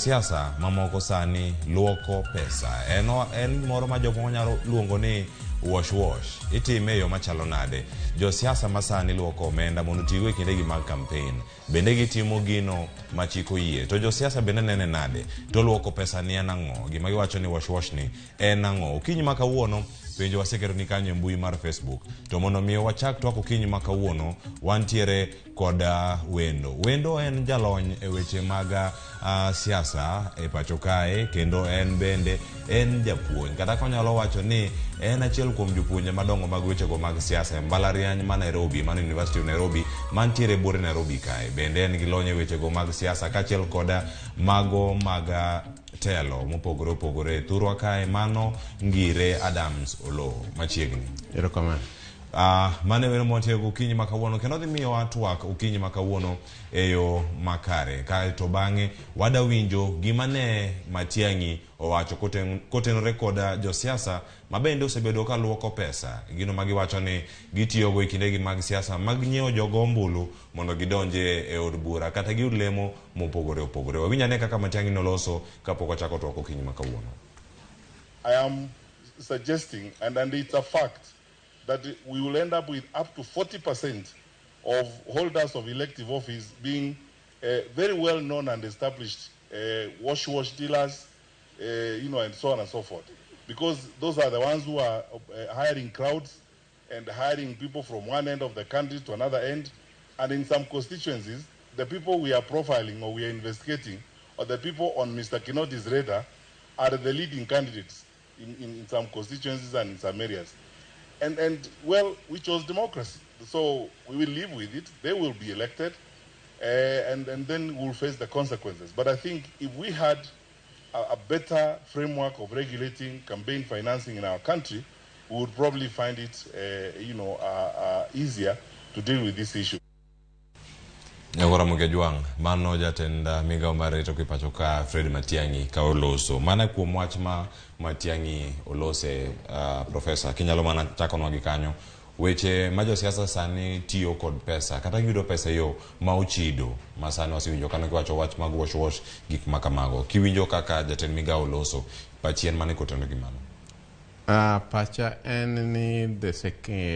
siasa mamoko sani luoko pesa. En moro ma joko nyalo luongo ni wash. Itime yo machalo nade. Josiasa masani luoko omenda mondo tigo e kinde gi mag campaign. Bende gitimo gino machiko yie. To josiasa bende nene nade. To luoko pesa ni en ang'o. Gima giwacho ni wash ni en ang'o. Okinyi ma kawuono penjo wasekero ni kanyo e mbui mar Facebook. To mondo miyo wachak twak okinyi ma kawuono, wantiere kod Wendo. Wendo en jalony e weche mag siasa e pacho kae, kendo en bende en japuonj. Kata konyalo wacho ni en achiel kuom jopuonje madongo mag wechego mag siasa e mbalariany ma Nairobi, man University of Nairobi, mantiere bore Nairobi kae. Bende en gi lony e wechego mag siasa kaachiel kod mago mag telo mopogore opogore. Thurwa kae mano Ngire Adams Olo machiegni. Erokamano. Mane weno motiego okinyi ma kawuono, kendo dhi miyo watwak okinyi ma kawuono e yo makare. Kae to bang'e wada winjo gima ne Matiang'i owacho kotenore kod josiasa ma bende osebedo ka luoko pesa. Gino ma giwacho ni gitiyogo e kindegi mag siasa mag nyiewo jogo ombulu mondo gidonje e od bura kata giyud lemo mopogore opogore. Wawinj ane kaka Matiang'i noloso kapok ochako twak okinyi ma kawuono. I am suggesting, and it's a fact, that we will end up with up to 40% of holders of elective office being very well known and established wash dealers, and so on and so forth. Because those are the ones who are hiring crowds and hiring people from one end of the country to another end. And in some constituencies, the people we are profiling or we are investigating, or the people on Mr. Kinoti's radar, are the leading candidates in some constituencies and in some areas. And well, we chose democracy. So we will live with it. They will be elected, and then we'll face the consequences. But I think if we had a better framework of regulating campaign financing in our country, we would probably find it, easier to deal with this issue. Ramogi Juang, mano jatenda migao mar rito kipacho ka Fred Matiang'i ka oloso. Mana kuom wach ma Matiang'i olose, Profesa, kinyalo mana chakonwa gi kanyo. Weche ma josiasa sani tiyo kod pesa, kata giyudo pesa yo ma ochido, ma sani wasiwinjo kano kiwacho wach mag wash gik makamago. Kiwinjo kaka jatend migao oloso, pachien mane kotenore gi mano? Pacha en ni the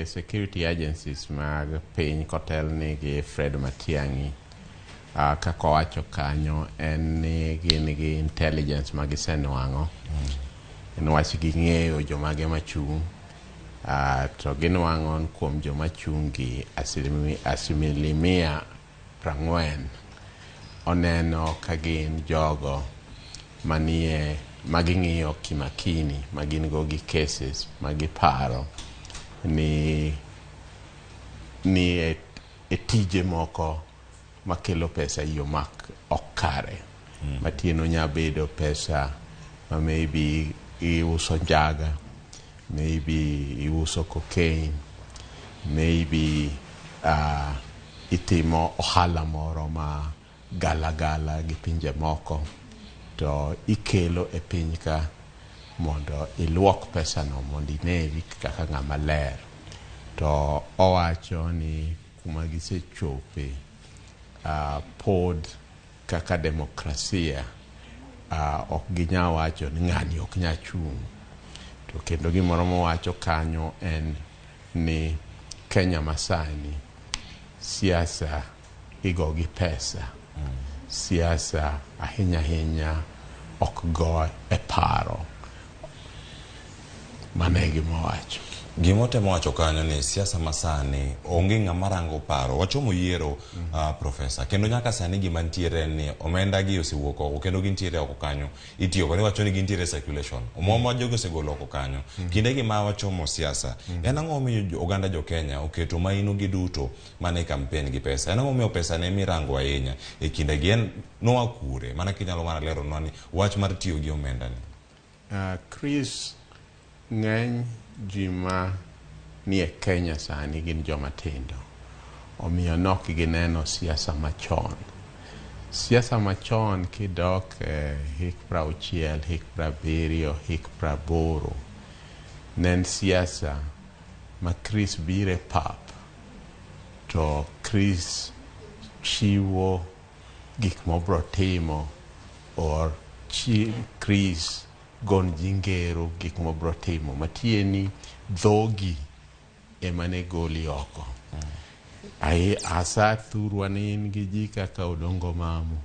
security agencies mag Piny kotel nigi Fred Matiang'i, kako wacho kanyo en ni gin gi intelligence magisenwang'o, nwach ging'eyo jomage machung', to ginwang'o kuom joma chung' gi asilimia 40 oneno ka gin jogo manie maging'iyo kimakini, magin go gi cases magiparo ni e tije moko makelo pesa yo mak okare. Matieno nyabedo pesa ma maybe iuso njaga, maybe iuso cocaine, maybe itimo ohala moro ma gala gi pinje moko, to ikelo e piny ka mondo iluok pesa no mondo ineri kaka ng'ama ler. To owacho ni kuma gisechope pod kaka demokrasia ok ginya wacho ni ng'ani ok nya chung'. To kendo gimoro mowacho kanyo en ni Kenya masani siasa igo gi pesa. Siasa ahinya ok go e paro. Mane gimowacho. Gimotemo wacho kanyo ni siasa masani onge ng'ama rango paro. Wachomo yiero, Profesa. Kendo nyaka sani gima ntiere ni omenda gi osewuok oko, kendo gintiere oko kanyo. Itiyo kode wacho ni gintiere circulation. Omuoma jogo osegolo oko kanyo. Kinde gima wachomo siasa. En ang'o miyo oganda jo Kenya oketo maino gi duto mane campaign gi pesa. En ang'o miyo pesa ne mirango ahinya e kinde gi en noa kure. Mana kinyalo mana lero nwa ni wach mar tiyo gi omenda ni. Chris, ng'eny jima ni e Kenya sani gin joma tindo, omiyo nok gineno siasa machon. Siasa machon kidok hik 60, hik 70, hik 80, nen siasa ma Chris bire pap, to Chris chiwo gik mobro timo or Chris gon jingero gik mobro timo matieni dhogi emane goli oko. Asa thurwa nin gi ji kaka Odongo Mamu,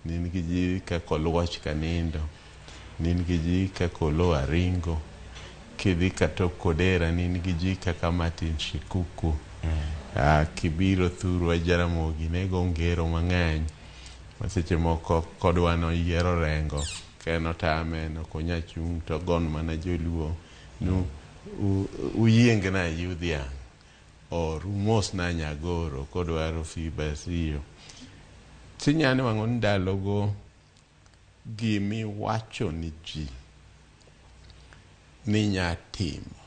nin gi ji kaka Oluoch Kanindo, nin gi ji kaka Olo Aringo, kidhi kato Kodera nin gi ji kaka Martin Shikuku. Kibiro thurwa Jaramogi nego ngero mang'eny maseche moko kodwa no yiero rengo keno tame no konya chung to gon mana joluo nu uyieng na yudhiang or umos na Nyagoro kodwaro Fibasio. Tinyane wangon ndalogo gimi wacho ni ji ni nyatimo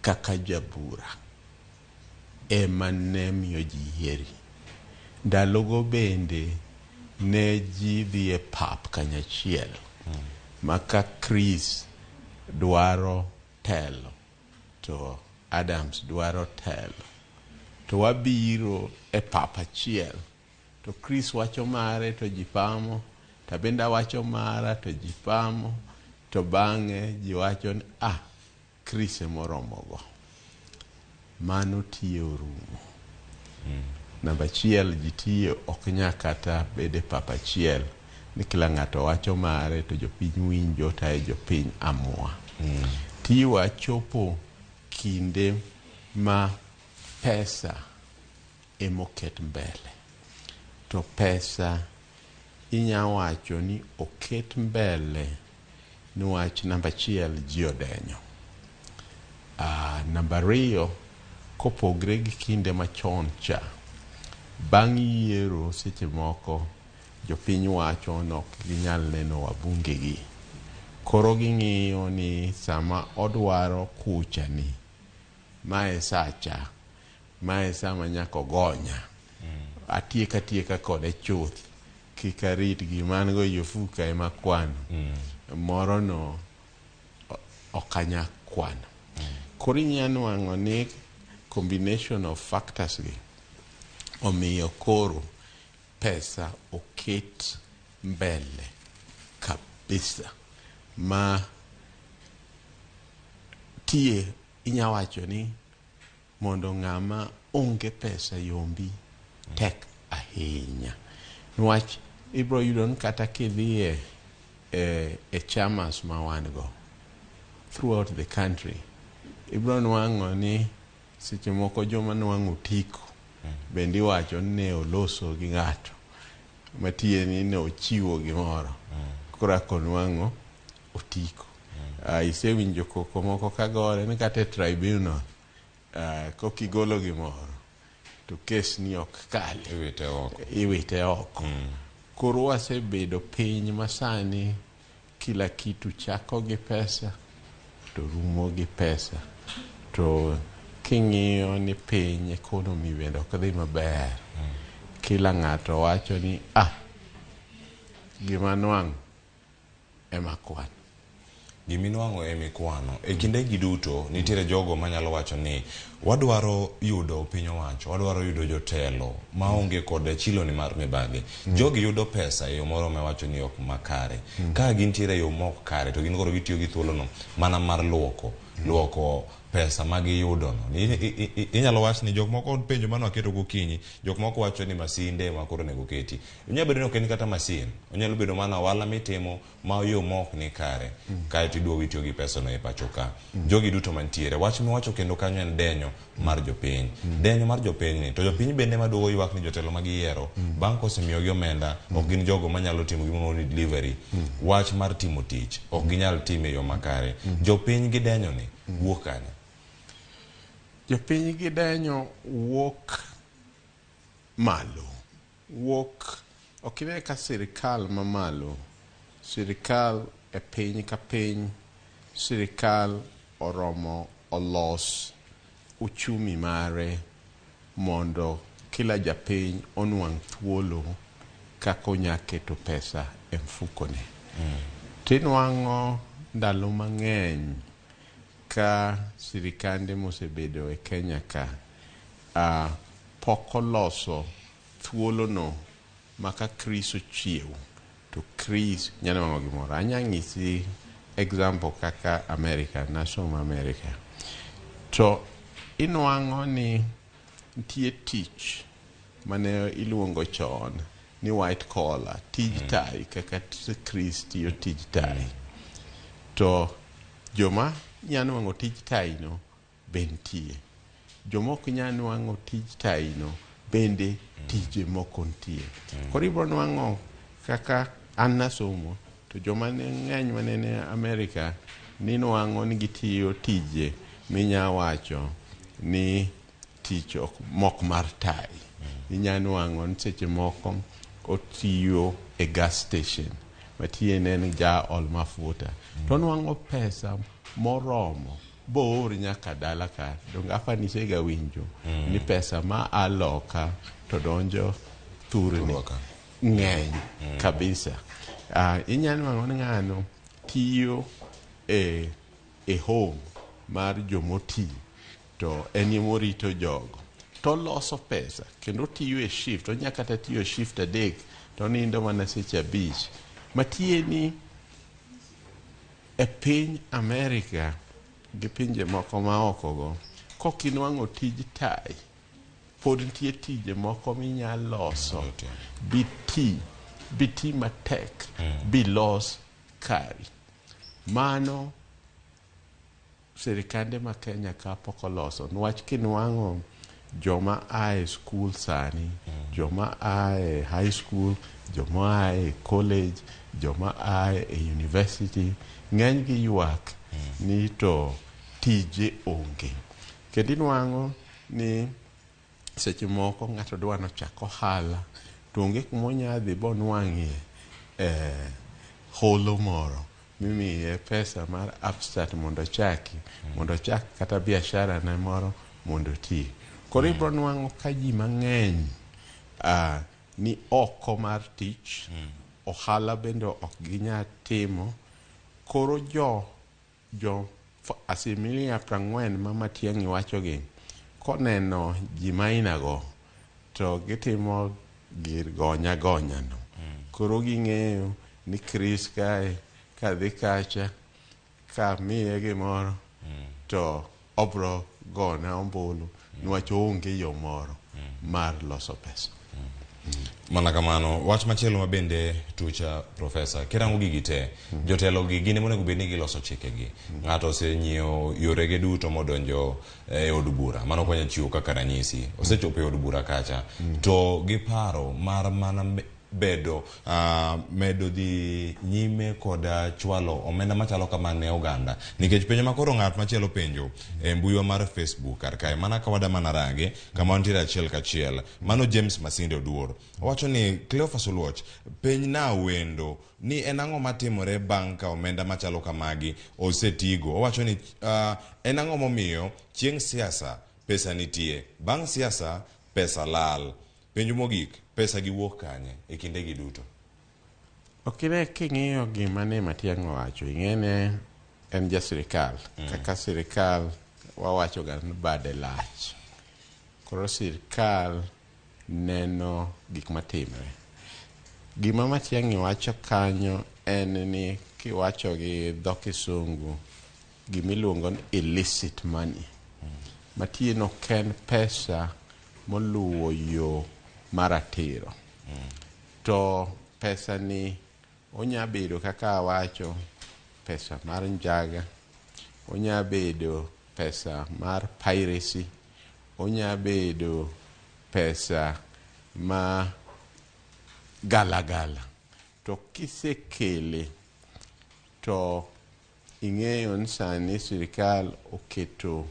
kaka jabura ema ne miyo ji yieri. Ndalogo bende ne ji dhi e pap kanyachiel maka Chris dwaro telo to Adams dwaro telo to wabiro e pap achiel to Chris wacho mare to ji pamo, to bende wacho mara to ji pamo, to bang'e ji wacho ni Chris emoromogo. Mano tiyo rumo. Namba achiel ji tiyo ok nya kata bede pap achiel ni kila ng'ato wacho mare to jopiny winjo to jopiny amua. Tiwa chopo kinde ma pesa emoket mbele, to pesa inya wacho ni oket mbele niwach namba achiel ji odenyo. Namba ariyo, kopogre gi kinde machon cha, bang' yiero seche moko jopiny wacho nok ginyal neno wabungegi, koro ging'iyo ni sama odwaro kucha ni mae sacha, mae sama nyako gonya, atieka kode chuth, kika rit giman go yofuka ema kwano, moro no okanya kwano. Koro inyanuang'o ni combination of factors gi omiyo koro pesa oket mbele kabisa, ma tie inyawacho ni mondo ng'ama onge pesa yombi tek ahinya. Nwach ibro yudon kata kidhie e chamas ma wan go throughout the country, ibro nwang'o ni seche moko joma nwang'o tiko bendi wacho ne oloso gi ng'ato matieni ne ochiwo gimoro kora konwang'o otiko. Isewinjo koko moko kagore ni kata tribunal kokigolo gimoro to kes ni ok kale, iwite oko. Koro wasebedo piny masani kila kitu chako gi pesa to rumo gi pesa, to king'iyo ni piny economy bende ok dhi maber. Kila ng'ato wacho ni gima nwang'o ema kwano. Giminwang'o emikwano. E kinde gi duto nitiere jogo manyalo wacho ni wadwaro yudo piny owacho, wadwaro yudo jotelo maonge kod chiloni mar mibadhi. Jogi yudo pesa e yo moro mewacho ni ok makare. Ka gintiere e yo mok kare to gin koro gitiyo gi thuolono mana mar luoko pesa magiyudo no. Inyalo wacho ni jok moko penjo mano aketo gokinyi, jok moko wacho ni masinde ma koro nego keti. Unyalo bedo ni ok en kata masin, onyalo bedo mana wala mitimo ma yo mok ni kare. Kae tiduogo itiyo gi pesa no e pacho ka. Jogi duto mantiere. Wach miwacho kendo kanyo en denyo mar jopiny. Denyo mar jopiny ni to jopiny bende maduogo ywak ni jotelo magiyiero bang' kosemiyogi omenda ok gin jogo manyalo timo gimo ni delivery. Wach mar timo tich ok ginyal time yo makare. Jopiny gidenyo ni wuok kane. Jopiny gidenyo wuok malo, wuok okine ka sirikal mamalo, sirikal e piny ka piny, sirikal oromo olos uchumi mare mondo kila japiny onwang' thuolo kako nyaketo pesa e mfukone. Tinwang'o ndalo mang'eny ka sirikande mosebedo e Kenya ka pok oloso thuolo no maka Chris ochiew to Chris nyalo wango gimoro. Anya ng'isi example kaka America, nasomo America. To inwang'o ni nitie tich mane iluongo chon ni white collar, tij tai, kaka Chris tiyo tij tai. To joma nyanwang'o tij tai no bentie. Joma ok nyanwang'o tij tai no bende tije moko ntie. Koro ibro nwang'o kaka an nasomo, to joma ne ng'eny manene America ninwang'o ni gitiyo tije minya wacho ni tich mok mar tai. Inyanwang'o ni seche moko otiyo e gas station, matiene en ja ol mafuta. To nwang'o pesa moromo boor nyaka dala ka. Donge afanishe ga winjo ni pesa ma aloka to donjo thurni ng'eny kabisa. Inyanwang'o ni ng'ano tiyo e home mar jomoti, to en yemorito jogo, to loso pesa kendo tiyo e shift. To nyaka ta tiyo shift adek, to nindo mana seche 5. Matieni e piny America gi pinje moko ma oko go, kokinwang'o tij tai, pod nitie tije moko minyalo loso biti matek bilos kari. Mano serikande ma Kenya ka pok oloso, nwach kinwang'o joma ae school sani, joma ae high school, joma ae college, joma ae university, ng'eny gi ywak ni to tije onge. Kendo inwang'o ni seche moko ng'ato dwano chako ohala, to onge kumonyadhi bonwang'ie holo moro mimiye pesa mar upstart mondo chak kata biashara ne moro mondo ti. Koro ibro nwang'o ka ji mang'eny ni oko mar tich, ohala bende ok ginya timo. Koro jo asimilia 40 ma Matiang'i wachogi, koneno ji mainago to gitimo gir gonya no. Koro ging'eyo ni Chris kae kadhi kacha ka miye gimoro to obro gona ombulu, nwach onge yo moro mar loso pesa. Mana kamano, wach machielo mabende tucha profesa, kirango gigi te, jotelo gi gine monego bed ni giloso chikegi. Ng'ato osenyiewo yorege duto modonjo e od bura, mano kwanya chiwo kaka ranyisi, osechopo e od bura kacha, to giparo mar mana bedo medo di nyime koda chwalo omenda machalo kamane oganda. Nikech penjo makoro ng'at machielo penjo e mbuyo mar Facebook karkae, mana kawada mana range kama ontira achiel kachiel. Mano James Masinde Oduor owacho ni Cleophas Oluoch peny na wendo ni enang'o matimore bang' ka omenda machalo kamagi osetigo. Owacho ni enang'o momiyo chieng' siasa pesa nitie, bang' siasa pesa lal. Penjo mogik, pesa giwuok kanye e kinde gi duto? Okine king'iyo gima ne Matiang'i wacho, ing'ene en ja sirikal. Kaka sirikal wawacho ga bade lach. Koro sirikal neno gik matimre. Gima Matiang'i wacho kanyo en ni kiwacho gi dho kisungu gimiluongo ni illicit money. Matieno ken pesa moluwo yo maratiro. To pesa ni onyabedo kaka wacho pesa mar njaga, onyabedo pesa mar piracy, onyabedo pesa ma galagala. To kisekele to ing'eyo ni sani sirikal oketo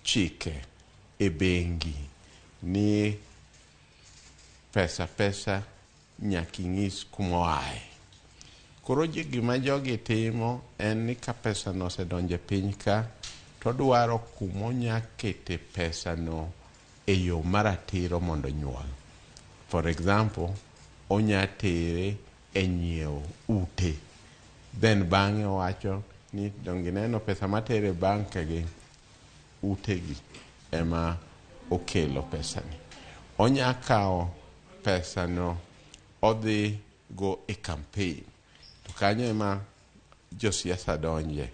chike e bengi ni pesa nyaki ng'is kumoae. Koro gima jogi timo en ni ka pesa no sedonje piny ka, to dwaro kumonya kete pesa no e yo maratiro mondo nyuol. For example, onya tere e nyiewo ute. Then bang'e wacho ni dongineno pesa matere bank gi utegi ema okelo pesa ni. Onya kao pesa no odhi go e campaign. To kanyo ema josiasa donje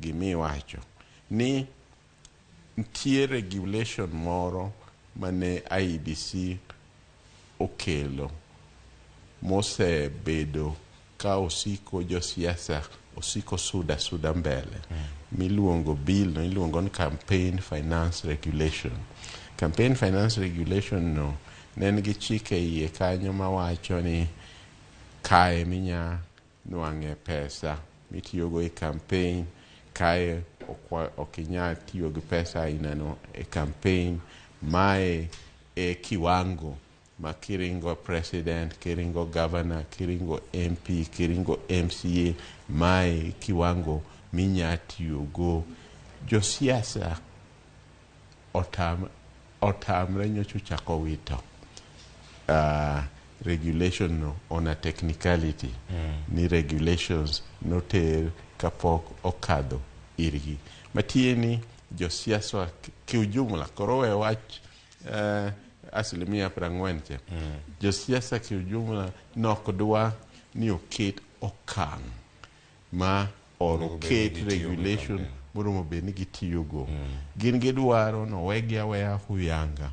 gimi wacho ni nitie regulation moro mane IEBC okelo mosebedo ka osiko josiasa osiko suda mbele miluongo bill no iluongo ni campaign finance regulation. Campaign finance regulation no nen gi chike iye kanyo mawacho ni kae minya nwang'e pesa mitiyogo e campaign, kae okinya tiyo gi pesa ainano e campaign, mae e kiwango ma kiringo president, kiringo governor, kiringo MP, kiringo MCA, mae kiwango minya tiyogo. Josiasa otamre nyocho chako wito regulation no on a technicality ni regulations noter kapok okadho irgi. Matieni josiasa kiujumla koro we wach asilimia 40 josiasa kiujumla nokdwa ni oket okang' ma oket regulation moromo bed ni gitiyogo. Gin gidwaro nowegi aweya huyanga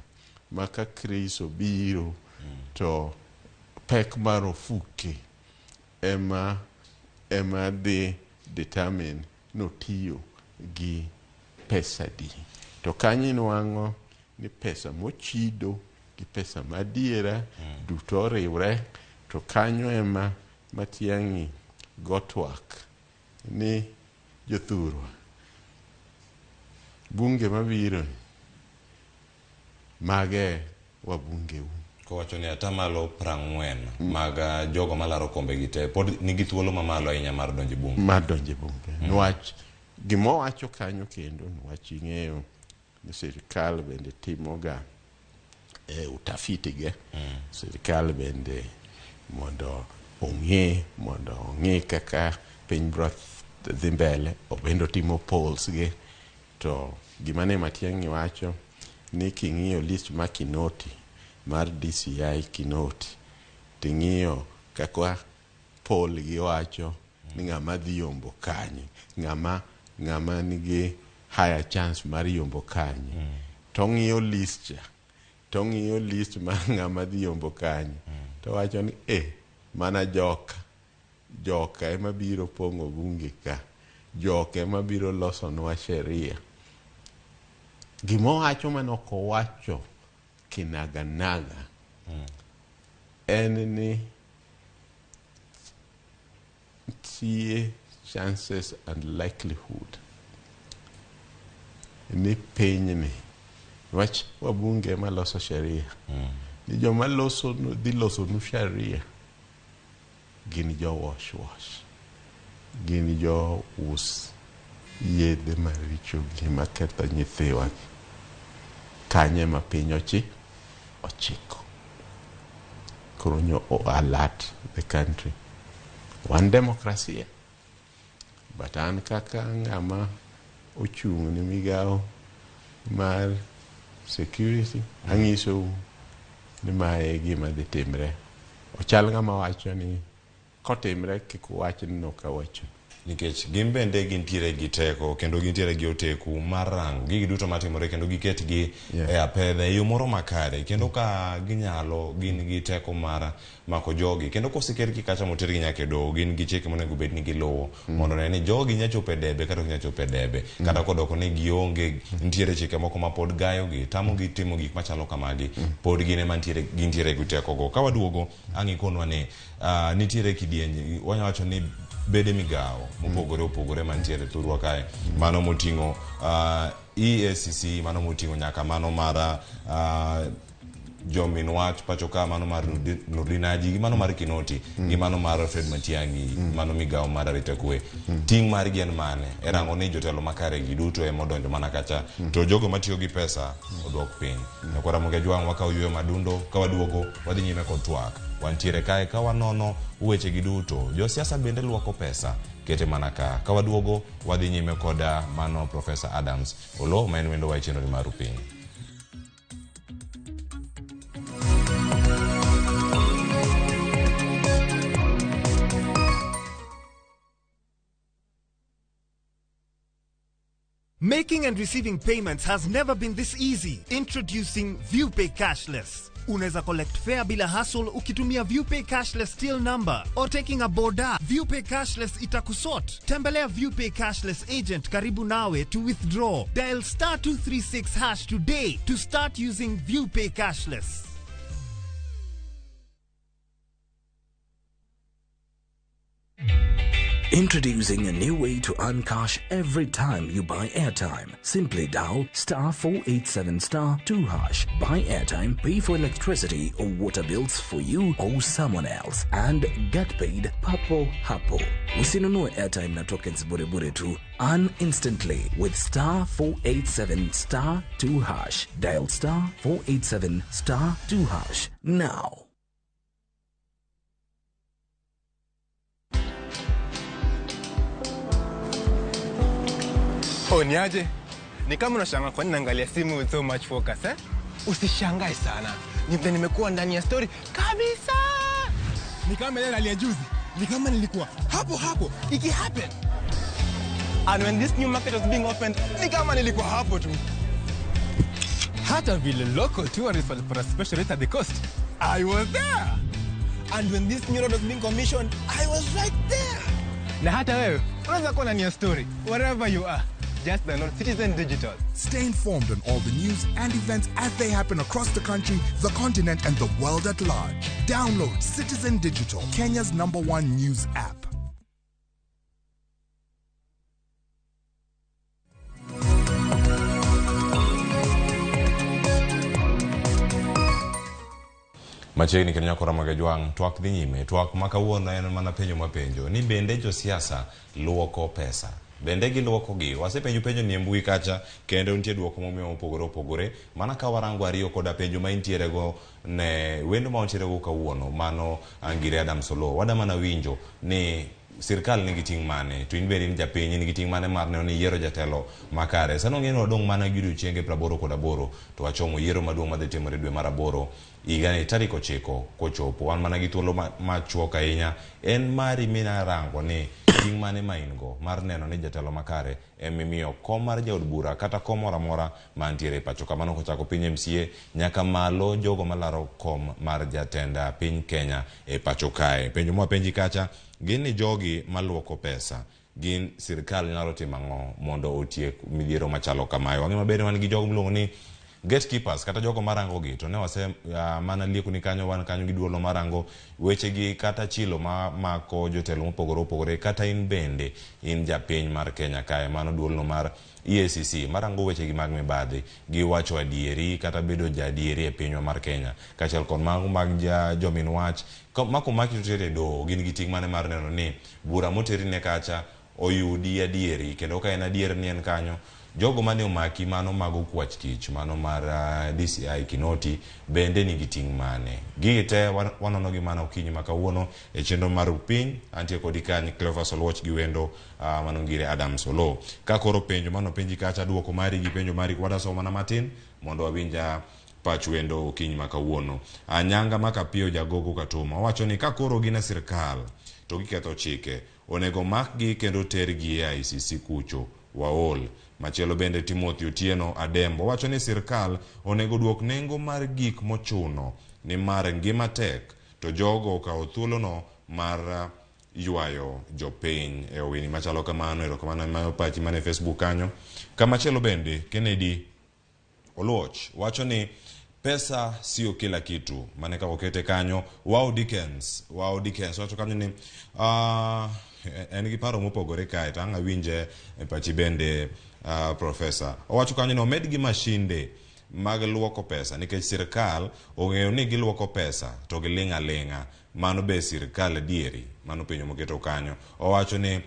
maka Chris obiro to pek mar ofuke ema dhi determine notiyo gi pesa di. To kanyi nwang'o ni pesa mochido gi pesa madiera duto riwre, to kanyo ema Matiang'i gotwak ni jothurwa bunge mabiro mage wabungeu. Kowacho ni atamalo 40 mag jogo malaro kombe gite pod nigi thuolo mamalo ahinya mar donje bunge. Nwach gimo wacho kanyo kendo nwach ing'eyo ni sirikal bende timoga utafiti ge. Sirikal bende mondo ong'e kaka piny bro dhi mbele obendo timo polls ge. To gimane Matiang'i wacho ni king'iyo list ma Kinoti mar DCI Kinoti ting'iyo kakwa poll gi wacho ni ng'ama dhi yombo kanye, ng'ama nigi higher chance mar yombo kanye. Tong'iyo list ma ng'ama dhi yombo kanye to wacho ni mana joka ema biro pong'o bunge ka, joka ema biro losonwa sheria. Gimo wacho manoko wacho kinaganaga en ni tie chances and likelihood ni pinyni wach wabunge ma loso sheria ni joma dhi loso nu sheria gin jo wash gin jo us yedhe maricho gi maketho nyithiwa. Kanye ma piny ochiko koro nyo alert the country. One democracy, but an kaka ng'ama ochung' ni migao mar security ang'iso ni mae gima dhi timre. Ochal ng'ama wacho ni kotimre kik wach ni nokawacho. Nikech gin bende gintiere gi teko kendo gintiere gi oteku mar rango gigi duto matimore kendo giketgi e apedha e yo moro makare kendo ka ginyalo gin gi teko mar mako jogi kendo kosekergi kacha motergi nyaka e doho gin gi chike monego bed ni giluwo mondo ne ni jogi nyachopo e debe kata ok nyachopo e debe kata kodoko ni gionge ntiere chike moko ma pod gayogi tamogi timo gik machalo kamagi pod gin ema gintiere gi tekogo. Ka waduogo ang'ikonwa ni nitiere kidienje wanyawacho ni bede migao mopogore opogore mantiere thurwa kae, mano moting'o EACC, mano moting'o nyaka mano mar Jomin Wach pacho ka, mano mar Nurdinaji, mano mar Kinoti, gi mano mar Fred Matiang'i, mano migao mar arita kwe. Ting' mar gen mane e rango ni jotelo makare gi duto e modonjo mana kacha to jogo matiyo gi pesa odwok piny. Nakora Ramogi jwang' wakao yuyo madundo ka waduogo wadhi nyime kod twak. Wantiere kae ka wanono weche gi duto. Josiasa bende luoko pesa kete mana ka waduogo wadhi nyime koda mano Professor Adams Olo ma en wendo wa chenro mar Piny. Making and receiving payments has never been this easy. Introducing ViewPay Cashless. Unaweza collect fare bila hassle ukitumia ViewPay Cashless till number or taking a boda. ViewPay Cashless itakusort. Tembelea ViewPay Cashless agent karibu nawe to withdraw. Dial *236# today to start using ViewPay Cashless. Introducing a new way to earn cash every time you buy airtime. Simply dial *487*2#. Buy airtime, pay for electricity or water bills for you or someone else, and get paid papo hapo. Usinunue airtime na tokens bure bure tu. Earn instantly with *487*2#. Dial *487*2# now. Oh, niaje? Ni kama unashangaa kwa nini naangalia simu with so much focus, eh? Usishangae sana. Nimekuwa ndani ya story kabisa. Ni kama yeye aliye juzi. Ni kama nilikuwa hapo iki happen. And when this new market was being opened, ni kama nilikuwa hapo tu. Hata vile local tourists for a special rate at the coast, I was there. And when this new road was being commissioned, I was right there. Na hata wewe, unaweza kuwa ndani ya story wherever you are. Just download Citizen Digital. Stay informed on all the news and events as they happen across the country, the continent, and the world at large. Download Citizen Digital, Kenya's #1 news app. Machiegni kendo nyako Ramogi jwang' twak dhi nyime. Twak ma kawuono en mana penjo mapenjo ni bende Josiasa luoko pesa. Bende giluoko gi. Wasepenjo penjo ni mbui kacha kendo nitie duoko momiyo opogore. Mana ka warango ariyo koda penjo ma intiere go ne wendo ma ontiere go kawuono mano Angire Adam Solo. Wada mana winjo ni sirkal nigi ting' mane to in bende ni japiny nigi ting' mane mar neno ni yiero jatelo makare. Sano ng'eno dong' mana odiechienge 88 to wachomo yiero maduong' madhi timore dwe mar 8 higani tarik 9 kochopo. Wan mana gi thuolo machuok ahinya en mari mina rango ni ting' mane ma in go mar neno ni jatelo makare emimiyo kom mar jaod bura kata kom moro amora mantiere e pacho kamano kochako piny MCA nyaka malo jogo malaro kom mar jatenda piny Kenya e pacho kae. Penjo mwapenji kacha gin ni jogi maluoko pesa gin sirkal nyalo timo ang'o mondo otiek midhiero machalo kamae. Wang'e maber wan gi jogo miluongo ni gatekeepers kata jogo marango gi to ne wase mana lieko ni kanyo wan kanyo gi duolo marango weche gi kata chilo mako jotelo mopogore kata in bende in japiny mar Kenya kae mano duolno mar EACC marango weche gi mag mibadhi gi wacho adieri kata bedo jadieri e pinywa mar Kenya kaachiel kod mago mag jomin wach mako maki tutere do gin gi ting' mane mar neno ni bura moteri ne kacha oyudi adieri kendo ka en adier ni en kanyo jogo mane omaki mano mago kwach kich mano mar DCI Kinoti bende nigi ting' mane gigi te wanono gi mana okinyi makawuono e chenro mar piny antie kodi kanyi Clever Solwatch gi wendo mano Angire Adam Solo. Ka koro penjo mano penji kacha duoko mari gi penjo mari wadaso mana matin mondo wawinja pach wendo okinyi makawuono. Anyanga Makapio jagogo Katuma wacho ni ka koro gina sirkal to giketho chike onego makgi kendo tergi e ICC kucho waol. Machielo bende Timothy Otieno Adembo wacho ni sirkal onego duok nengo mar gik mochuno ni mar ngima tek to jogo okawo thuolono mar ywayo jopiny e owini machalo kamano. Erokamano mayo pachi mane Facebook kanyo. Kamachielo bende Kennedy Oluoch wacho ni pesa sio kila kitu mane ka okete kanyo. Wow Dickens wacho kanyo ni en gi paro mopogore kae tanga winje e pachi bende professor owacho kanyo ni omed gi mashinde mag luoko pesa nikech sirkal ong'eyo ni giluoko pesa to gilinga linga mano be sirkal adieri mano penjo moketo kanyo. Owacho ni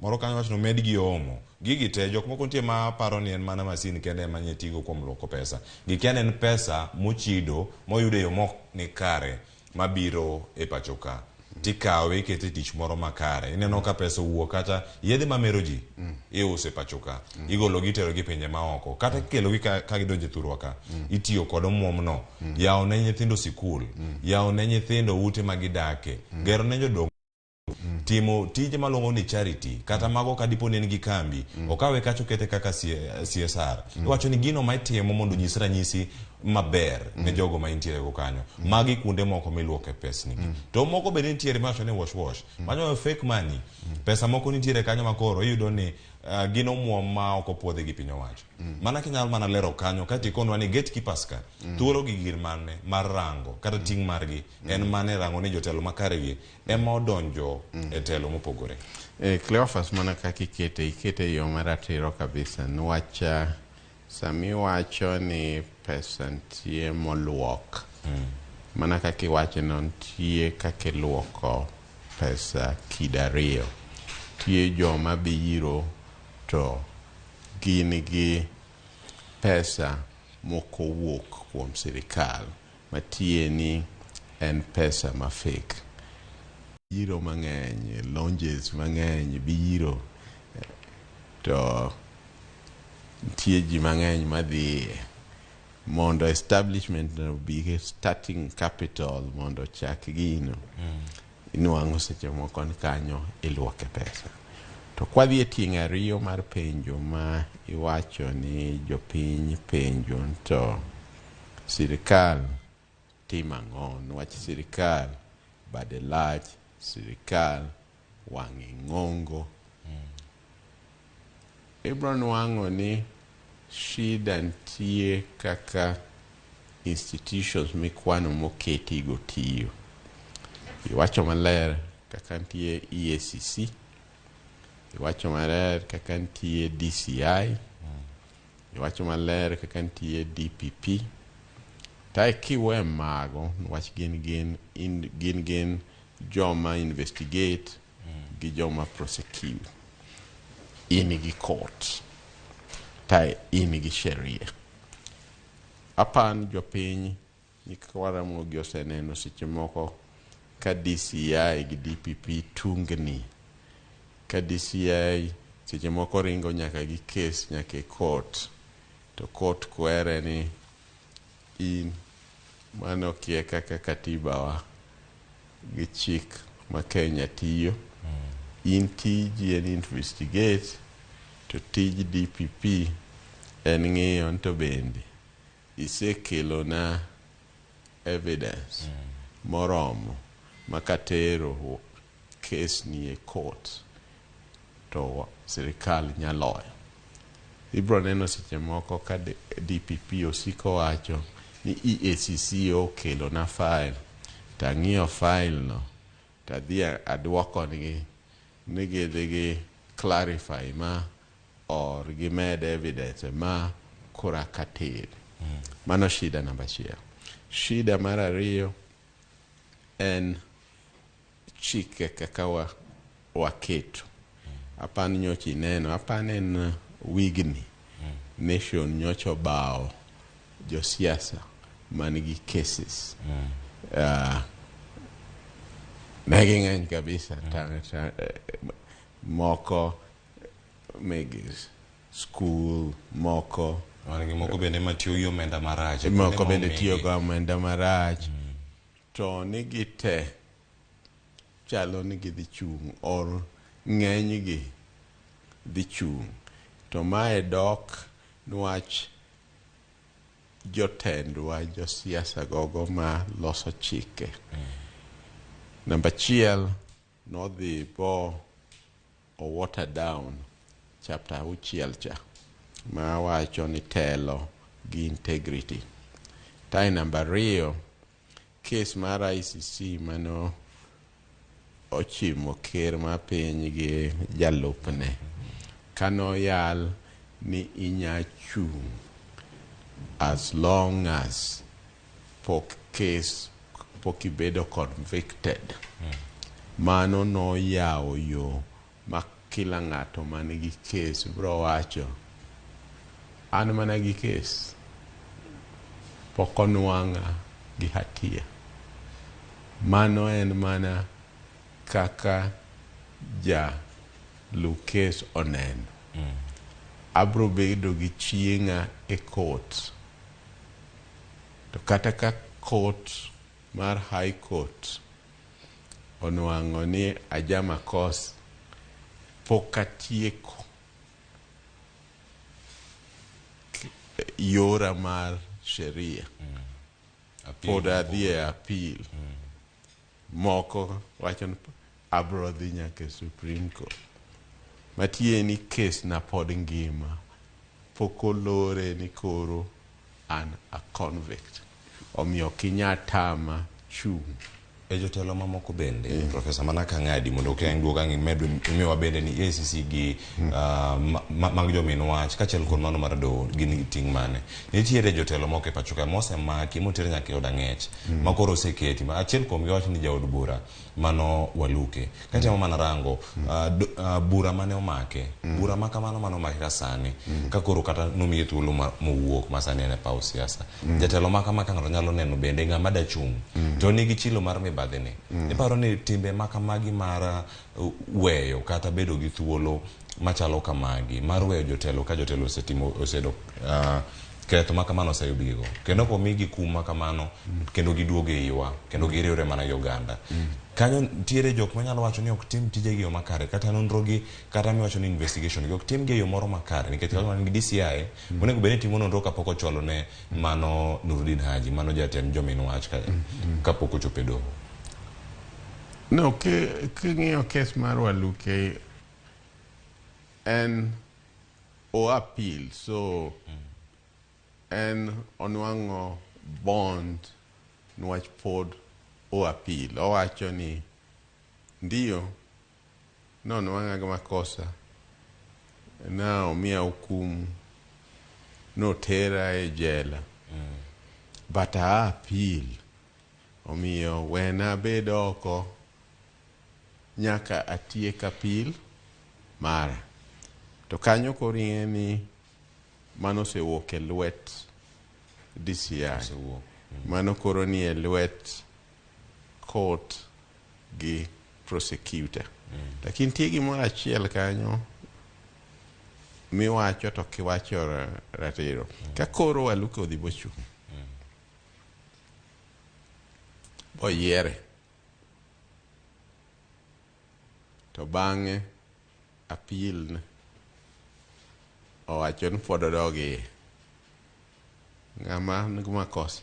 moro kanyo wacho no med gi omo gigi te jok moko nitie ma paro ni en mana masin kende manye tigo kuom luoko pesa gikian en pesa mochido moyude yo mok ni kare mabiro e pacho ka tikawe ikete tich moro makare. Ineno ka pesa wuok kata yedhe mamero ji iuse pacho ka igolo gitero gi pinje maoko kata kelo gi ka gidonje thurwa ka itiyo kod omuom no yawo ne nyithindo sikul yawo ne nyithindo ute magidake gero ne jodongo timo tije malongo ni charity kata mago kadipo ne nigi kambi okawe kacho kete kaka CSR iwacho ni gino maitimo mondo nyis ranyisi maber ne jogo ma intiere go kanyo magi kunde moko miluoke pesni to moko be nitiere macho ne wash manyo fake money pesa moko nitiere kanyo makoro iyudo ni gino muom ma oko puodhe gi piny owacho mana kinyal mana lero kanyo kati konwa ni gatekeepers ka thuolo gi gir mane mar rango kata ting' margi en mane rango ni jotelo makare gi ema odonjo e telo mopogore. Cleophas mana kaka ikete yo maratiro kabisa nwacha sami wacho ni pesa ntie moluok mana kaka iwacho no ntie kaka iluoko pesa kidariyo tie joma biro to gini gi pesa moko wuok kuom sirikal matie ni en pesa ma fake biro mang'eny lounges mang'eny biro to tie ji mang'eny madhi mondo establishment no be starting capital mondo chak gino inuang'o seche moko ni kanyo iluoke pesa to kwadhi e tieng' ariyo mar penjo ma iwacho ni jopiny penjo to sirikal timo ang'o niwach sirikal bade lach sirikal wang'e ng'ongo ibro nwang'o ni shida ntie kaka institutions mikwano moketi go tiyo iwacho maler kaka ntie EACC iwacho maler kaka ntie DCI iwacho maler kaka ntie DPP tai kiwe mago niwach gin joma investigate gi joma prosecute ini gi court tai ini gi sheria apan jopiny Ramogi oseneno seche moko ka DCI gi DPP tungni ka DCI seche moko ringo nyaka gi case nyaka e court to court kwere ni in mano kie kaka katiba wa gi chik ma Kenya tiyo in tiji en investigate to tij DPP en ng'iyo nto bende isekelo na evidence moromo makatero case ni e court to sirikal nyaloyo ibro neno seche moko ka DPP osiko wacho ni EACC okelo na file ta ng'iyo file no ta dhi aduoko nigi dhi clarify ma or gi med evidence ma kura katir mano shida namba achiel. Shida mar ariyo en chike kaka waketo apan nyochi neno apan en wigni nation nyocho bao Josiasa manigi cases negi ng'eny kabisa moko megi school moko bende matiyo gi omenda marach moko bende tiyo gi omenda marach to nigi te chalo nigi dhi chung' or ng'eny gi dhi chung' to mae dok nwach jotendwa josiasa gogo ma loso chike namba achiel nodhi bo o water down chapter 6 cha ma wacho ni telo gi integrity tai namba 2 case mar ICC mano ochimo ker ma piny gi jalupne kano yal ni inya chung as long as pok ibedo convicted mano no yawo yo ma kila ng'ato manigi case bro wacho an mana gi case poko nwang'a gi hatia mano en mana kaka ja Lucas oneno abro bedo gi chieng'a e court to kata ka court mar high court onwang'o ni ajama kos pok atieko yora mar sheria pod adhi e appeal moko wacho ni abro dhi nyaka Supreme Court matieni kes na pod ngima pok olore ni koro an a convict omiyo kinya tama chung jotelo mamoko bende Profesa Manaka ng'adi mondo keng duoga medo miwa bende ni ACC gi mag jomin wach kachiel kod mano mar do gin ting mane nitiere jotelo moko e pacho ka mose maki motere nyaka od ang'ech makoro oseketi ma achiel kuom giwach ni jaod bura mano Waluke katemo mana rango bura mane omake bura makamano mano omake sani ka koro kata nomiye thuolo mowuok masani ne pau siasa jatelo makamaka ng'ato nyalo neno bende ng'ama dachung to nigi chilo mar mibadhini iparo ni timbe makamagi mar weyo kata bedo gi thuolo machalo kamagi mar weyo jotelo ka jotelo osedo ketho makamano oseyudgigo kendo komigi kum makamano kendo giduoge iwa kendo giriwre mana gi oganda kanyo ntiere jok manyalo wacho ni ok tim tije gi yo makare kata nonrogi kata miwacho ni investigation gi ok tim gi yo moro makare nikech kaka ngi DCI onego bed ni timo nonro kapok ochwalo ne mano Nurudin Haji mano jatend jomin wach kapok ochopo e doho. No, king'iyo kes mar Waluke en o appeal so en onwang'o bond nwach pod o appeal owacho ni ndio no nwang'aga makosa na omiya hukumu no tera e jela but a appeal omiyo wena bed oko nyaka atiek appeal mara to kanyo korie ni mano sewuok e lwet DCI mano koro ni e lwet court gi prosecutor lakini tie gimoro achiel kanyo miwacho to kiwacho ratiro ka koro Waluke odhi bochung boyiere to bang'e appeal owacho ni pod odogi ng'ama nigi makosa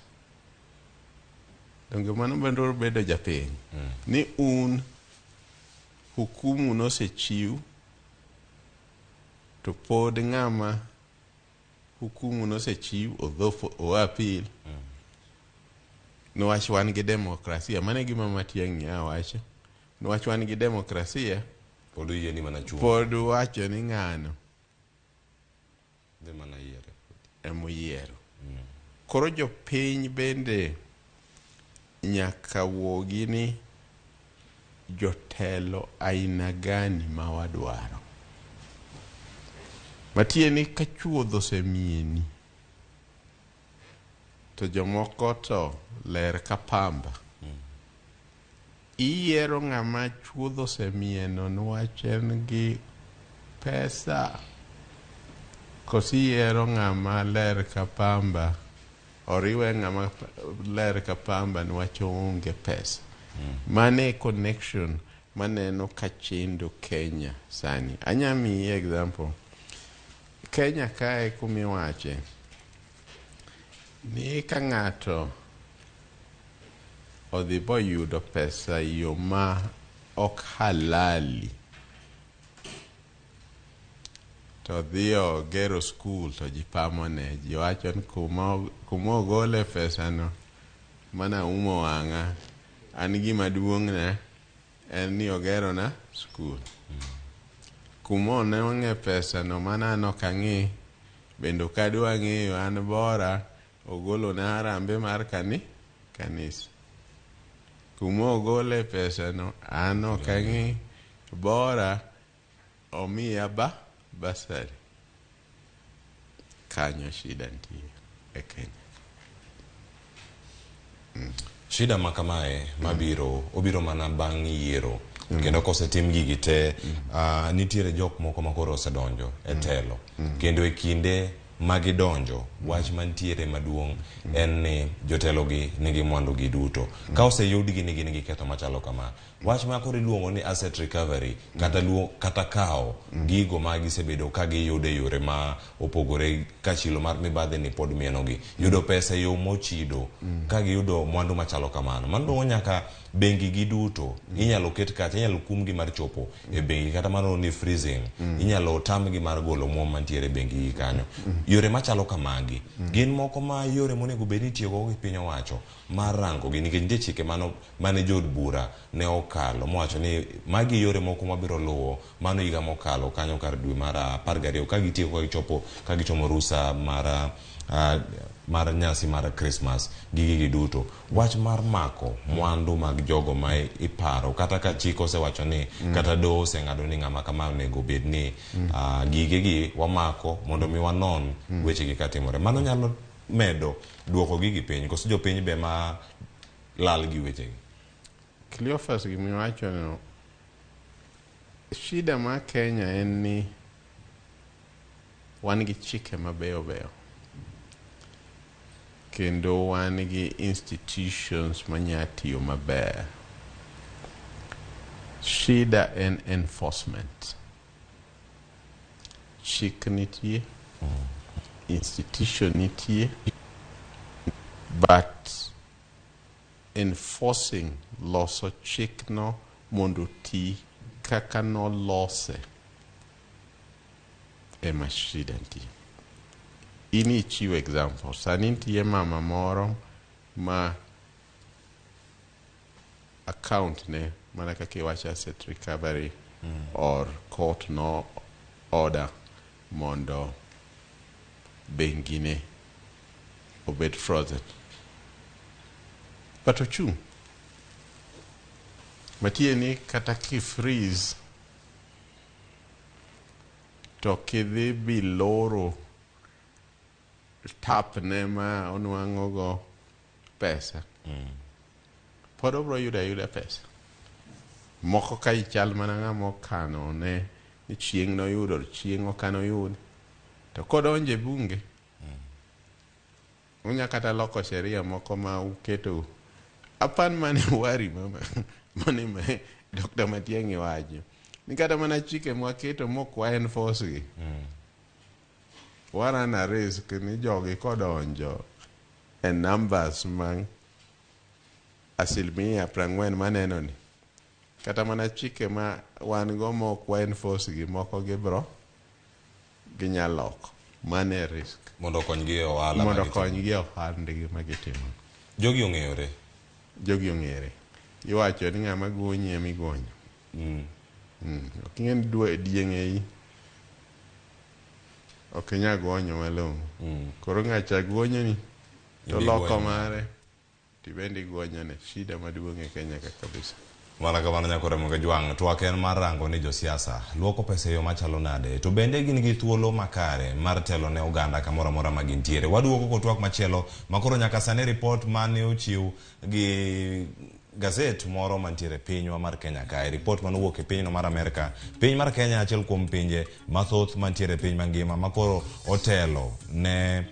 donge mano bende bedo japiny ni un hukumu nosechiw to pod ng'ama hukumu nosechiw o appeal nowach wan gi demokrasia mane gima Matiang'i wacho nowach wan gi demokrasia pod yie ni mana chuo pod wacho ni ng'ano de mana yiere emoyiero koro jopiny bende nyaka wuogi ni jotelo aina gani ma wadwaro matieni ka chuodho osemieni to jomoko to ler ka pamba iyiero ng'ama chuodho osemieno nwach en gi pesa kosiyiero ng'ama ler ka pamba oriwe ng'ama ler ka pamba nwach onge pesa mane connection maneno kachendo Kenya sani anyami example Kenya kae kumiwache ni ka ng'ato odhi boyudo pesa yo ma ok halali to dhiyo gero school to jipamone jiwacho ni kuma ogole pesa no mana umo wang'a an gima duong'na en ni ogero na school kuma ne wang'e pesa no mana no kang'i bendo kadwa ng'eyo an bora ogolo na harambe mar kanisa kuma ogole pesa no an okang'i bora omiya basari kanyo shida ntie e Kenya shida makamae mabiro obiro mana bang' yiero kendo kosetim gigi te nitiere jok moko makoro osedonjo e telo kendo e kinde magidonjo wach mantiere maduong' en ni jotelo gi nigi mwandu gi duto ka oseyudgi nigi ketho machalo kama wach ma koro iluongo ni asset recovery kata kao gigo ma gisebedo ka giyudo e yore ma opogore ka chilo mar mibadhi ni pod mienogi yudo pesa yo mochido ka giyudo mwandu machalo kamano mano nyaka bengi gi duto inyalo ket kacha inyalo kumgi mar chopo e bengi kata mano ni freezing inyalo tamgi mar golo muom mantiere bengi kanyo yore machalo kamagi gin moko ma yore monego bed ni tiyo go gi piny owacho mar rango gi nikech nitie chike mane jod bura ne okalo mowacho ni magi yore moko mabiro luwo mano higa mokalo kanyo kar dwe mar 12 ka gitiyo ka gichomo rusa mar nyasi mar Christmas gigi duto wach mar mako mwandu mag jogo ma iparo kata ka chiko osewacho ni kata do oseng'ado ni ng'ama kama onego bed ni gigi wamako mondo mi wanon weche gi katimore mano nyalo medo duoko gigi piny koso jo piny be ma lal gi weche gi Cleophas gimiwacho no shida ma Kenya en ni wan gi chike mabeyo beyo kendo wan gi institutions manyatiyo maber shida en enforcement chik nitie institution nitie but enforcing loso chik no mondo ti kaka no lose ema shida nitie ini chiwo example sani nitie mama moro ma account ne mana kaka iwacho asset recovery or court no order mondo bengi ne obed frozen but ochung matie ni kata ki freeze to kidhi biloro tap ne ma onwang'o go pesa pod obro yuda pesa moko ka ichal mana ng'ama okano ne ni chieng' no yudo chieng' okano yud to kodonje bunge unya kata loko sheria moko ma uketo apan mane wari mane me Dr. Matiang'i wacho ni kata mana chike mwaketo mokwa enforce gi warana risk ni jogi kodonjo en numbers mang 40% maneno ni kata mana chike ma wan go mokwa enforce gi moko gibro ginyaloko mane risk mondo konygi e ohala mondo konygi e ohandgi magitimo jogi ong'ere iwacho ni ng'ama gonyi emigonyo ok ing'en dwe dieng'ei ok inya gonyo malong'o koro ng'acha gonyoni to loko mare tibendi gonyone shida maduong' e Kenya kabisa mana kamano nyako remo ga jwang' twak en mar rango ni josiasa luoko pesa yo machalo nade to bende gin gi thuolo makare mar telo ne oganda kamoro amora ma gintiere waduogo ko twak machielo makoro nyaka sani report mane ochiw gi gazet moro mantiere pinywa mar Kenya kae report manowuok e pinyno mar Amerika piny mar Kenya achiel kuom pinje mathoth mantiere piny mangima makoro otelo ne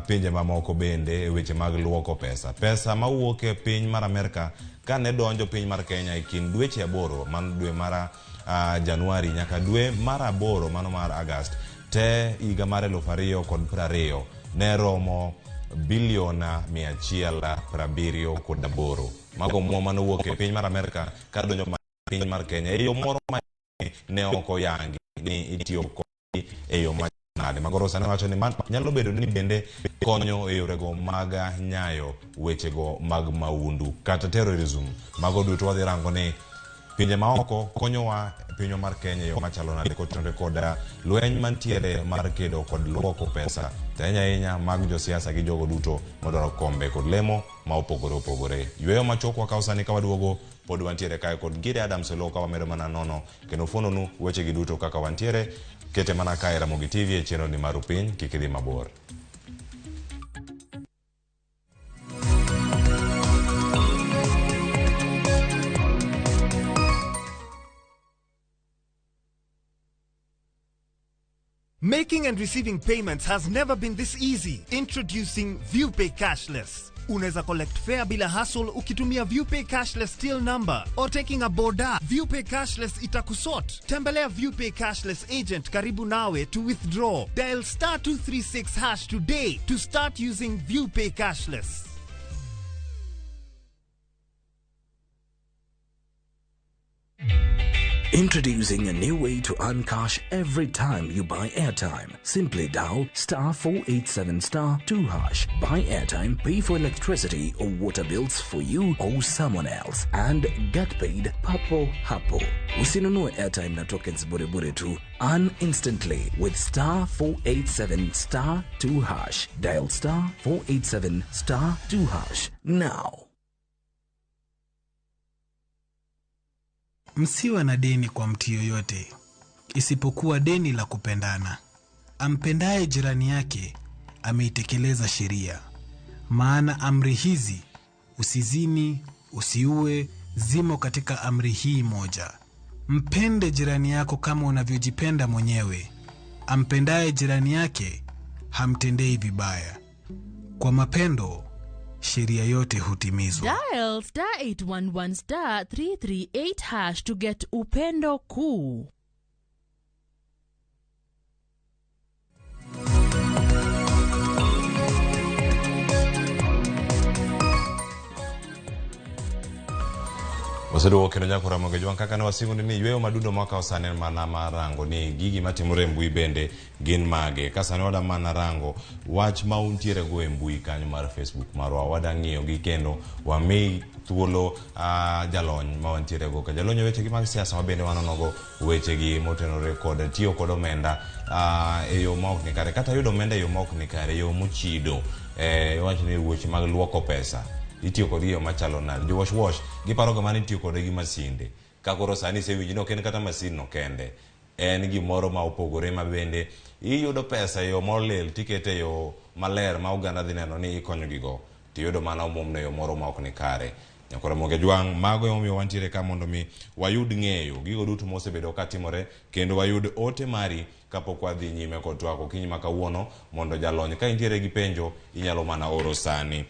pinje mamoko bende e weche mag luoko pesa mawuok e piny mar Amerika ka ne donjo piny mar Kenya e kind dweche 8 man dwe mar Januari nyaka dwe mar 8 mano mar August te higa mar 2020 ne romo biliona 178 mago muoma nowuok e piny mar Amerika ka donjo piny mar Kenya e yo moro ma ne ok oyangi ni itiyo kodgi e yo nade magoro sani wacho ni nyalo bedo ni bende konyo e yorego mag nyayo wechego mag maundu kata terrorism mago duto wadhi rango ni pinje maoko konyowa pinywa mar Kenya yo machalo nade kotenore koda lweny mantiere mar kedo kod luoko pesa ahinya mag josiasa gi jogo duto modoro kombe kod lemo ma opogore yweyo machokwa ka usani ka waduogo pod wantiere kae kod Gide Adams Loka wamedo mana nono kendo fononu weche gi duto kaka wantiere kete mana kae Ramogi TV e channel ni mar Piny kik idhi mabor. Making and receiving payments has never been this easy. Introducing ViewPay Cashless. Unaweza collect fare bila hassle ukitumia ViewPay cashless till number or taking a boda. ViewPay cashless itakusort. Tembelea ViewPay cashless agent karibu nawe to withdraw. Dial *236# today to start using ViewPay cashless. Introducing a new way to earn cash every time you buy airtime. Simply dial *487*2#. Buy airtime, pay for electricity or water bills for you or someone else, and get paid papo hapo. Usinunue airtime na tokens bure tu. Earn instantly with *487*2#. Dial *487*2# now. Msiwe na deni kwa mtu yoyote, isipokuwa deni la kupendana. Ampendaye jirani yake ameitekeleza sheria. Maana amri hizi, usizini, usiue, zimo katika amri hii moja. Mpende jirani yako kama unavyojipenda mwenyewe. Ampendaye jirani yake hamtendei vibaya. Kwa mapendo, sheria yote hutimizwa. Dial *811*338# to get upendo kuu. Wasedo kendo nyako Ramogi jwan kaka ne wasingo ni yweyo madundo mwaka osane mana marango ni gigi matimore mbui bende gin mage kasane wada mana rango wach ma untiere go e mbui kanyo mar Facebook marwa wada ng'iyo gi kendo wami thuolo jalony ma wantiere go ka jalony weche gi mag siasa ma bende wanonogo weche gi motenore kod tiyo kod omenda e yo ma ok ni kare kata yudo omenda e yo ma ok ni kare yo mochido wach ni weche mag luoko pesa itiyo kod yo machalo nade jo wash giparo gama itiyo kod gi masinde kakoro sani sewinji no ken kata masin no kende en gimoro ma opogore ma bende iyudo pesa yo molil tikete yo maler ma oganda dhi neno ni ikonyo gigo tiyudo mana omomno yo moro ma ok ni kare nyako Ramogi jwang mago yomiyo wantiere ka mondo mi wayud ng'eyo gigo duto mosebedo katimore kendo wayud ote mari kapok wadhi nyime kod twako kiny ma kawuono mondo jalony ka intiere gi penjo inyalo mana oro sani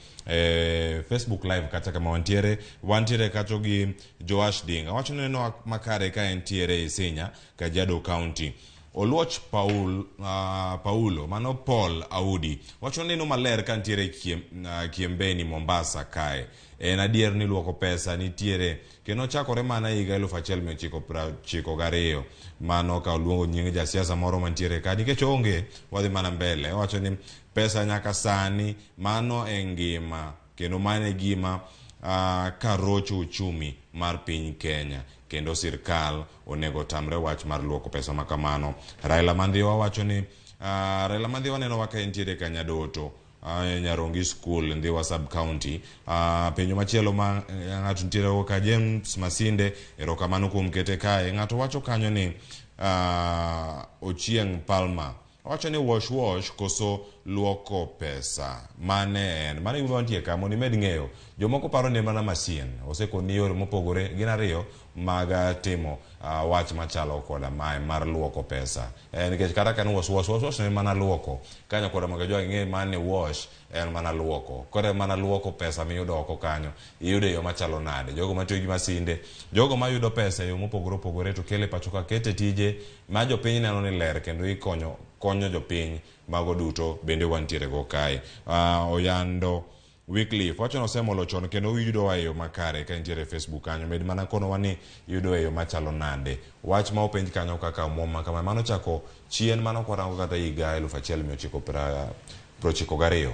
Facebook live kata kama wantiere kacho gi Joash Ding awacho neno makare ka entiere Isinya Kajiado County Oluoch Paulo mano Paul Audi wacho neno maler ka ntiere Kiembeni Mombasa kae en adier ni luoko pesa nitiere kendo chakore mana higa 1992 mano ka luongo nying jasiasa moro mantiere ka nikech onge wadhi mana mbele wacho ni pesa nyaka sani mano e ngima kendo mano e gima karocho uchumi mar piny Kenya kendo sirkal onego tamre wach mar luoko pesa makamano. Raila Mandhiwa wacho ni Raila Mandhiwa neno waka entiere Kanyadoto Nyarongi School Ndhiwa Sub County penyo machielo ma ng'ato ntiere go ka James Masinde erokamano kuom kete kae ng'ato wacho kanyo ni Ochieng Palma wacho ni wash koso luoko pesa mane en mane wantie ka mondo imed ng'eyo jomoko paro ne mana masin osekoni yore mopogore gin ariyo mag timo wach machalo koda mae mar luoko pesa nikech kata kan wash ne mana luoko kanyo koda Ramogi jwang ng'e mane wash en mana luoko kore mana luoko pesa miyudo oko kanyo iyudo yo machalo nade jogo matiyo gi masinde jogo mayudo pesa yo mopogore to kele pacho ka kete tije ma jopiny neno ni ler kendo konyo jopiny mago duto bende wantiere go kae Oyando Wycliffe wacho no semolo chon kendo uyudo wa yo makare ka ntiere Facebook kanyo med mana kono wani yudo yo machalo nade wach ma openj kanyo kaka moma kama mano chako chien mano kwarango kata higa 1992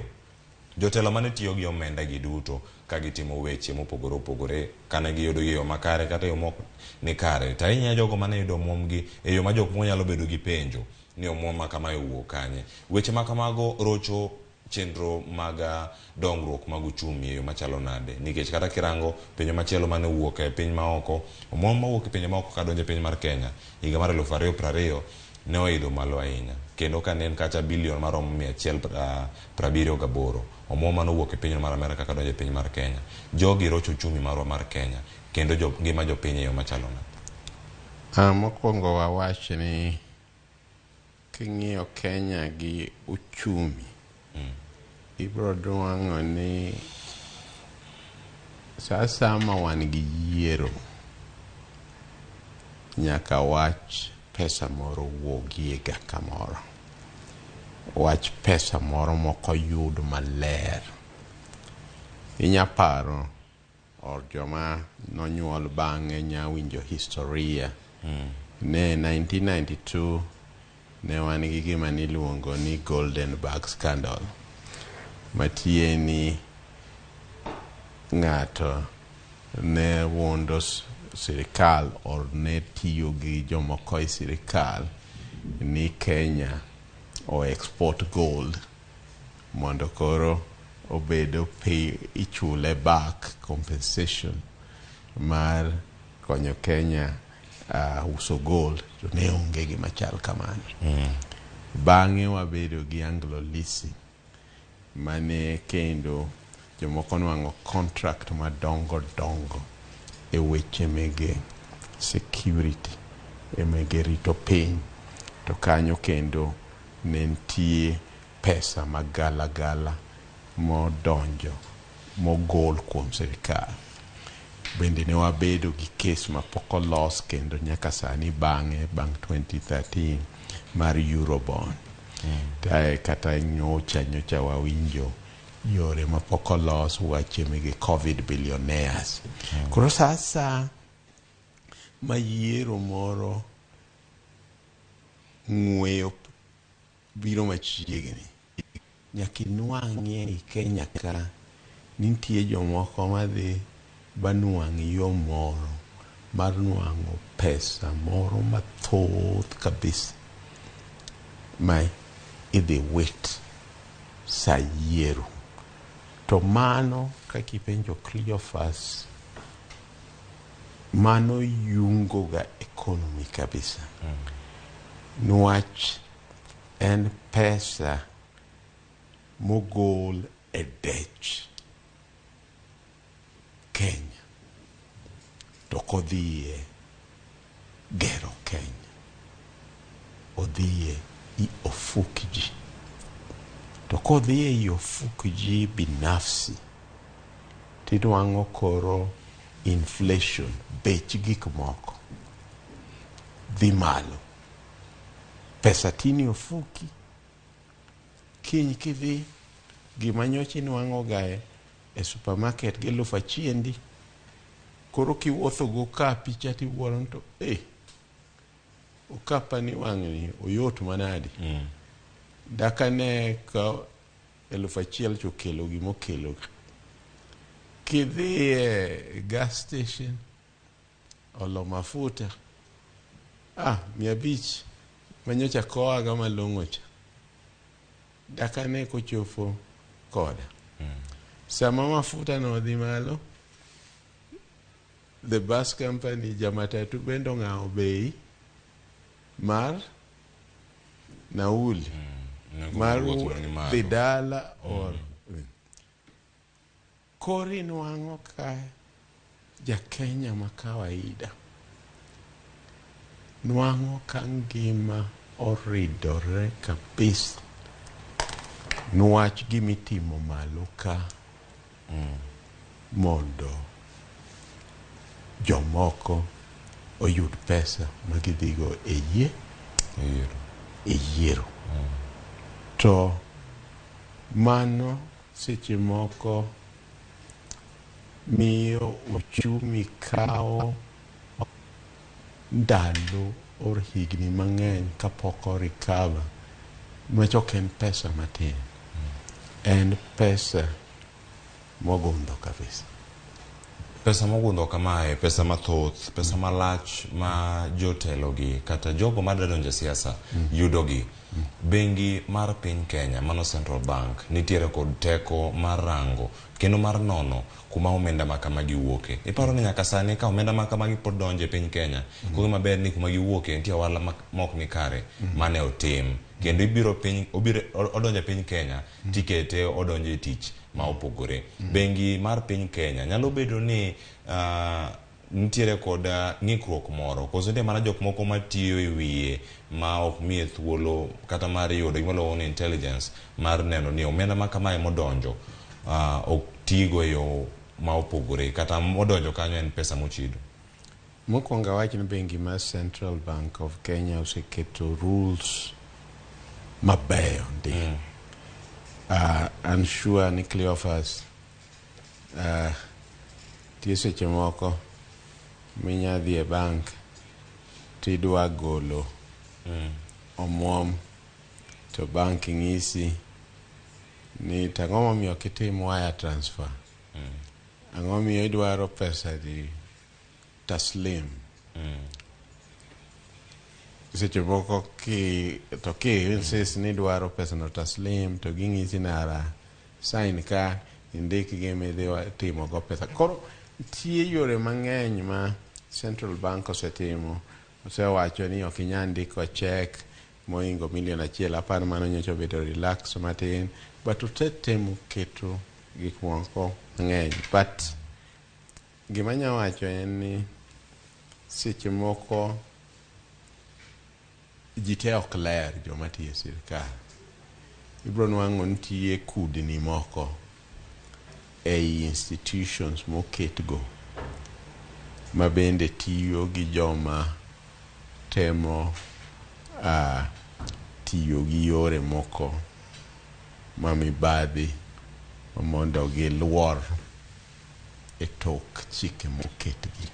jotelo mane tiyo gi omenda gi duto ka gitimo weche mopogore kana giyudo yo makare kata yo mok ni kare tainya jogo mane yudo momgi e yo ma jok monyalo bedo gi penjo ni omoma kama yuo kanye weche makamago rocho chenro maga dongruok mag uchumi yo machalo nade nikech kata kirango penjo machielo mane wuok e piny maoko omoma wuok e piny maoko ka donje piny mar Kenya higa mar 2020 ne oidho malo ahinya kendo ka nen kacha bilion mar 178 omoma no wuok e piny mar Amerika ka donje piny mar Kenya jogi rocho uchumi marwa mar Kenya kendo ngima jopiny yo machalo nade mokwongo wawach ni king'iyo Kenya gi uchumi ibro dwang'o ni Sasa ma wan gi yiero nyaka wach pesa moro wuogie ga kamoro. Wach pesa moro moko yud maler. Inya paro or joma nonyuol bang'e nya winjo historia. Ne 1992 ne wan gi gima niluongo ni Golden Bag Scandal. Matieni ng'ato ne wondo sirikal or ne tiyo gi jomoko e sirikal ni Kenya o export gold mondo koro obedo ichule back compensation mar konyo Kenya uso gold. To ne onge gima chal kamano. Bang'e wabedo gi Anglo Leasing mane kendo jomoko nwang'o contract madongo dongo e weche mege security e mege rito piny. To kanyo kendo ne nitie pesa magala gala modonjo mogol kuom sirikal. Bende ne wabedo gi kes ma pok olos kendo nyaka sani bang' 2013 mar Eurobond. Kata nyocha wawinjo yore ma pok olos wache mege COVID billionaires. Koro sasa ma yiero moro ng'weyo biro machiegni, nyaka inwang'ie i Kenya ka nitie jomoko madhi banwang' yo moro mar nwang'o pesa moro mathoth kabisa ma idhi wit sa yiero. To mano kakipenjo Cleophas, mano yungo ga economy kabisa. Nwach en pesa mogol e dech Kenya to kodhie gero Kenya, odhie i ofuk ji. To kodhie i ofuk ji binafsi tidwang'o koro inflation, bech gik moko dhi malo. Pesa tini ofuki, kiny kidhi gima nyocha inwang'o gae e supermarket gi 1,000 koro kiwuotho go kapi chati wuoron to okapa ni wang'ni oyot manadi. Daka ne ka 1,000 chokelo gimokelo. Kidhi e gas station olo mafuta 500 manyocha koaga malong'o cha, daka ne kochopo koda. Sama mafuta no dhi malo, the bus company jamatatu bendo ng'ao bei mar nauli mar dhi dala or kori nwang'o ka ja Kenya ma kawaida nwang'o ka ngima oridore kabisa nwach gimitimo malo ka mondo jomoko oyud pesa magidhigo e yiero. To mano seche moko miyo uchumi kao ndalo or higni mang'eny kapok o recover. Nwach ok en pesa matin, en pesa mogundho kabisa. Pesa mogundho kamae, pesa mathoth, pesa malach ma jotelogi kata jogo madadonjo siasa yudogi. Bengi mar piny Kenya, mano Central Bank, nitiere kod teko mar rango kendo mar nono kuma omenda makamagi wuoke. Iparo ni nyaka sani ka omenda makamagi pod donje piny Kenya, kugi maber ni kuma giwuoke nitie ohala mok ni kare mane otim. Kendo odonje piny Kenya tikete odonje tich ma opogore. Bengi mar piny Kenya nyalo bedo ni nitiere kod ng'ikruok moro koso nitie mana jok moko matiyo e wiye ma ok miye thuolo kata mar yudo gimoluongo ni intelligence mar neno ni omenda ma kamae modonjo ok tigo e yo ma opogore kata modonjo kanyo en pesa mochido? Mokwongo awach ni bengi mar Central Bank of Kenya oseketo rules mabeyo ndi. I'm sure ni Cleophas tie seche moko minya dhi e bank tidwa golo omwom to bank ng'isi ni tang'o momiyo kitim wire transfer, ang'o miyo idwaro pesa di taslim. Seche moko ki insist ni idwaro pesa no taslim to ging'isi nara sign ka indiki gimidhi timo go pesa. Koro tie yore mang'eny ma Central Bank osetimo, osewacho ni ok inyal ndiko check moingo $1 million. Aparo mano nyocha bedo relax matin, but otetemo keto gik moko mang'eny. But gima nya wacho en ni seche moko ji te ok ler joma tiyo e sirkal. Ibro nwang'o nitie kudni moko ei institutions moketgo ma bende tiyo gi joma temo tiyo gi yore moko ma mibadhi mondo giluor e tok chike moketgi.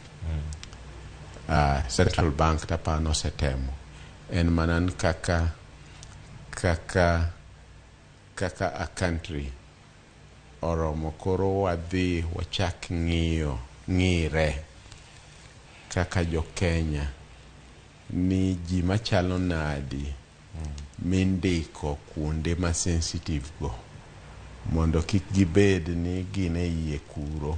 Central Bank tapano setemo en manan kaka a country oromo koro wadhi wachak ng'ire kaka jo Kenya ni ji machalo nadi mindiko kuonde ma sensitive go mondo kik gibed ni gin e iye kuro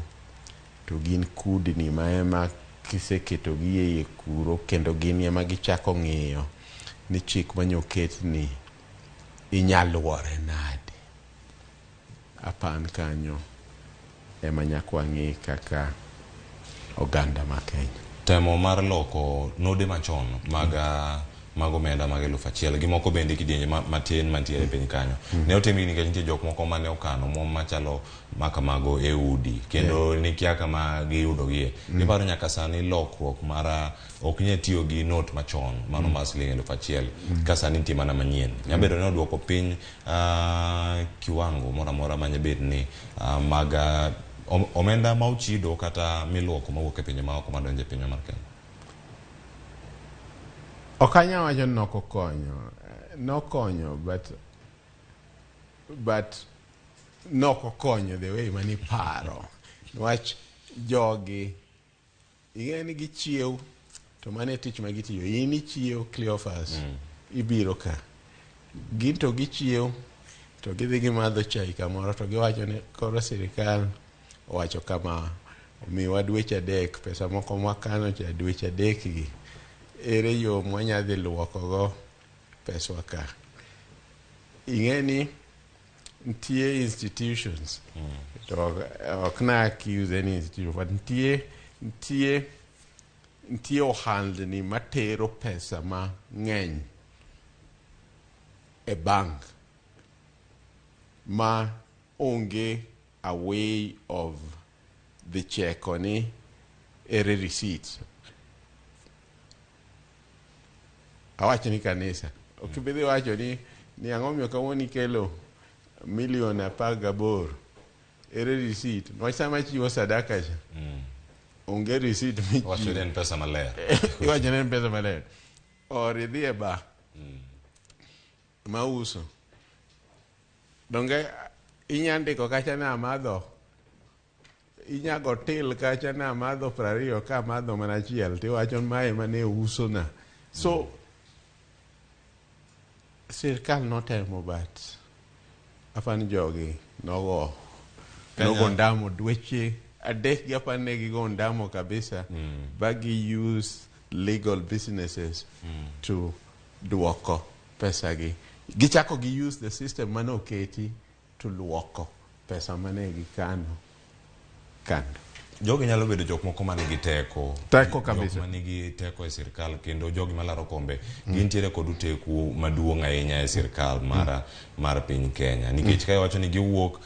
to gin kudni ma ema kiseketo gi e iye kuro kendo gin ema gichako ng'iyo ni chik manyoket ni inyaluore nadi. Apan kanyo ema nyakwa ng'i kaka oganda ma Kenya. Temo mar loko node machon mag omenda mag 1,000 gi moko bende kidienje matin mantiere e piny kanyo. Ne otemi nikech nitie jok moko mane okano omwom machalo makamago e udi kendo nikia kama giyudogie. Giparo nyaka sani lokruok mara ok nye tiyo gi not machon mano mar siling 1,000 ka sani nitie mana manyien. Nyabedo ne oduoko piny kiwango moro amora manya bed ni mag omenda ma ochido kata miluoko mawuok e pinje maoko madonjo e pinywa mar Kenya. Okanya wacho nokonyo but nokonyo the way mani paro. Wach jogi ing'eni gichiew to mane tich ma gitiyo ini chiew Cleophas ibiro ka ginto gichiew to gidhi gimadho chai kamoro to giwacho ni koro sirikal owacho kama omiwa dweche 3 pesa moko mwakano cha dweche 3 gi ere yo mwanyadhi luoko go peswa ka. Ing'eni ntie institutions to ok na accuse any institution but ntie ohandni matero pesa ma ng'eny e bank ma onge a way of the check oni ere receipts. Awacho ni kanisa okibidhi wacho ni ang'o miyo kawoni kelo $1,18,000 ere receipt no sama chiwo sadaka cha onge receipt michiwo. Wacho ni en pesa maler. Wacho ni en pesa maler. Or idhi e bar mauso donge inyandiko kacha na amadho inyago til kacha na amadho 20 ka amadho mana achiel tiwacho mae mane uso na. So sirkal notemo but afan jogi nogo ndamo dweche 3 gi afan ne gigo ndamo kabisa bagi use legal businesses to duoko pesa gi gichako gi use the system manoketi to luoko pesa mane gikano kando. jogi nyalo bedo jok moko manigi teko kabisa, jok manigi teko e sirkal, kendo jogi malaro kombe gintiere kod teku maduong' ahinya e sirkal mar piny Kenya, nikech ka wacho ni giwuok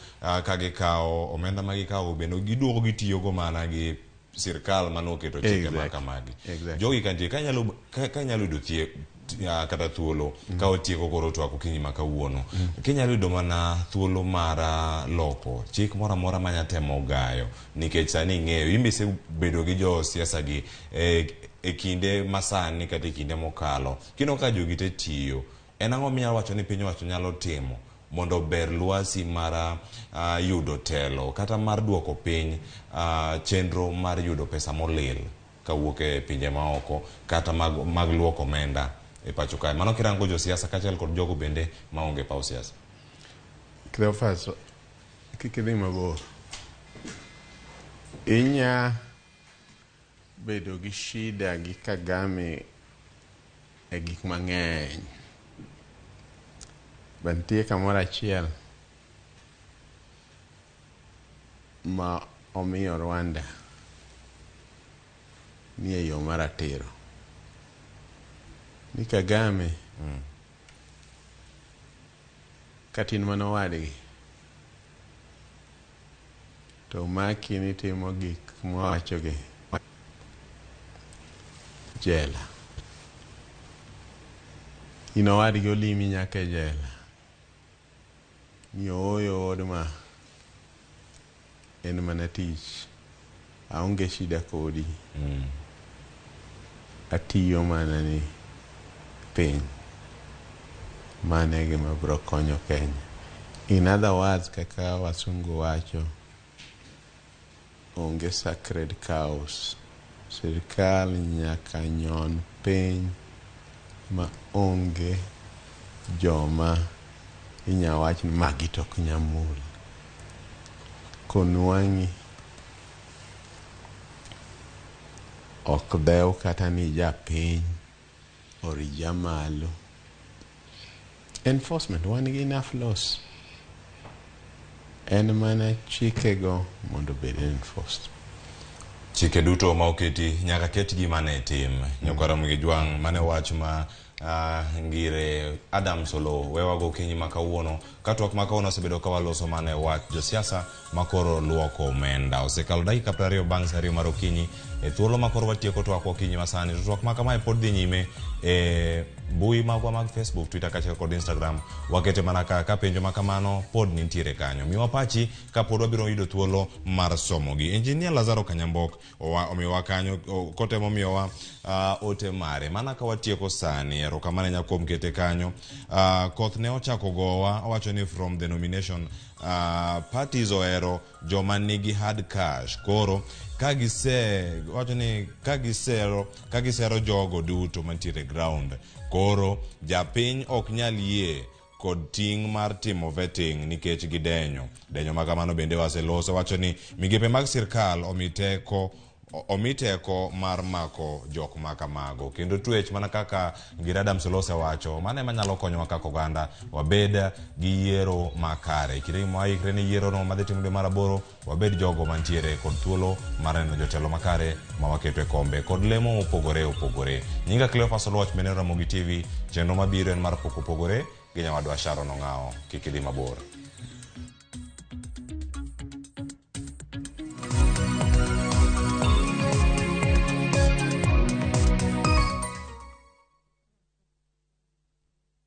ka gikawo omenda ma gikawo bendo giduogo gitiyogo mana gi sirkal manoketo chike makamagi. Jogi kantie ka nyalo yudo kata thuolo ka otieko koro twako kinyi makawuono, kinyalo yudo mana thuolo mar loko chik moro amora manya temo gayo, nikech sani ing'eyo imbe se bedo gi josiasa gi e kinde masani kata e kinde mokalo, kino ka jogi te tiyo. En ang'o minyalo wacho ni piny owacho nyalo timo mondo ber lwasi mar yudo telo kata mar duoko piny chenro mar yudo pesa molil kawuok e pinje maoko kata mag luoko omenda e pacho kae? Mano kirango josiasa kaachiel kod jogo bende maonge paw siasa. Cleophas, kikidhi mabor, inya bedo gi shida gi Kagame e gik mang'eny, bantie kamoro achiel ma omiyo Rwanda ni e yo maratiro ni Kagame katin mano wadgi to maki ni timo gik mwawachogi jela, ino wadgi olimi nyaka e jela ni oyo odma en mana tich, aonge shida kodi, atiyo mana ni piny, mane gima bro konyo Kenya. In other words, kaka wasungu wacho, onge sacred cows. Sirkal nyaka nyon piny ma onge joma inyawach ni magi tok nyamul. Konwang'i ok dew kata ni japiny orija malo. Enforcement, wan gi enough laws. En mana chikego mondo bed enforced. Chike duto ma oketi nyaka ketgi mane tim. Nyokora mgi jwang' mane wach ma ngire Adam Solo wewago kinyi makawuono katwak makawuono osebedo ka waloso mane wach josiasa makoro luoko omenda. Osekalo dakika 20 bang' saa 2 mar okinyi e thuolo makoro watieko twak okinyi masani. Twak makamae pod dhi nyime e mbui magwa mag Facebook, Twitter kaachiel kod Instagram. Wakete mana ka penjo makamano pod nitiere kanyo. Miwa pachi ka pod wabiro yudo thuolo mar somogi. Engineer Lazaro Kanyambok omiwa kanyo kotemo miyowa ote mare mana ka watieko sani. Erokamano nyakuom kete kanyo. Koth ne ochako gowa, owacho ni from the nomination parties oero joma nigi hard cash. Koro wacho ni kagisero jogo duto mantiere ground, koro japiny ok nyal yie kod ting' mar timo vetting nikech gidenyo makamano. Bende waseloso, wacho ni migepe mag sirkal omiteko mar mako jok makamago, kendo twech mana kaka ngire Adam Solose wacho, mane manyalo konyowa kaka oganda wabed gi yiero makare. Kinde mwaikre ni yiero no madhi timore mar 8, wabed jogo mantiere kod thuolo mar neno jotelo makare ma waketo e kombe kod lemo opogore. Nyinga Cleophas Oluoch, Ramogi TV, chenro mabiro en mar pok opogore gi nyawadwa Sharon Ong'ao. Kik idhi mabor.